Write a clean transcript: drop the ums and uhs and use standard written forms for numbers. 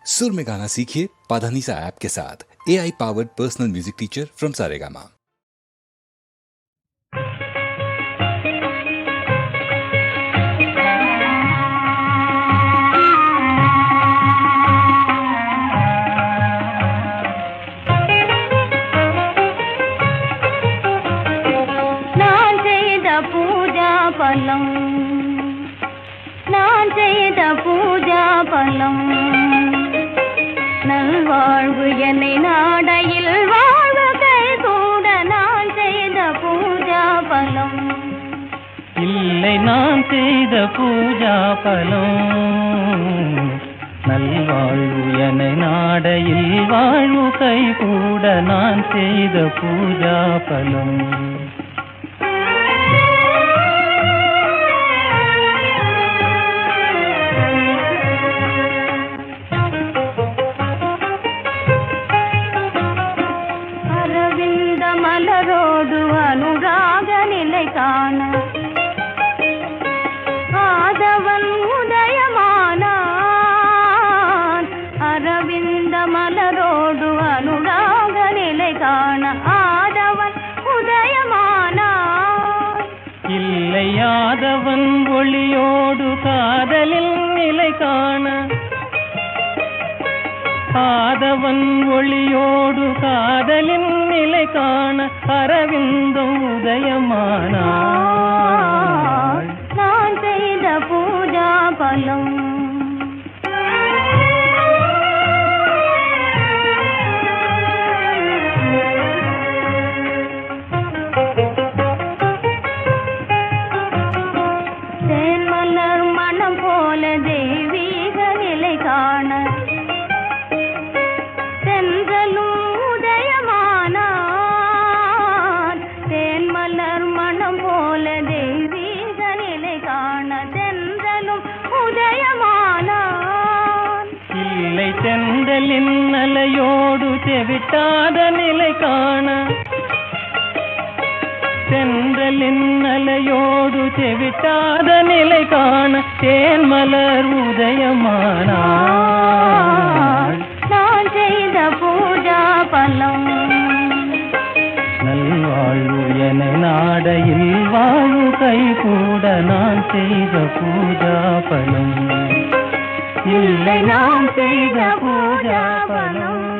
सुर में गाना सीखिए पाधानीसा ऐप के साथ। AI powered personal music teacher from Saregama. நான் செய்த பூஜா பலம் நல்வாழ்வு என்னை நாடையில் வாழ்வு கைகூட நான் செய்த பூஜா பலம் இல்லை நான் செய்த பூஜா பலம் நல்வாழ்வு என்னை நாடையில் வாழ்வு கைகூட நான் செய்த பூஜா பலம் மலரோடு அனுராக நிலை காண ஆதவன் உதயமானான். அரவிந்த மலரோடு அனுராக நிலை காண ஆதவன் உதயமானான். இல்லை ஆதவன் ஒளியோடு காதலில் நிலை காண ஆதவன் ஒளியோடு காதலின் நிலை காண அரவிந்தம் உதயமானாள். நான் செய்த பூஜா பலம் தேன்மலர் மனம் போல தெய்வீக நிலை காண தென்றலின் அலையோடு செவிட்டாத நிலை காண தென்றலின் அலையோடு செவிட்டாத நிலை காண தேன்மலர் உதயமானாள். நான் செய்த பூஜா பலம் நல்வாழ்வு என நாடையில் வாழ்வு கைகூட நான் செய்த பூஜா பலம் இல்லை நாம் செய்த பூஜா பலம்.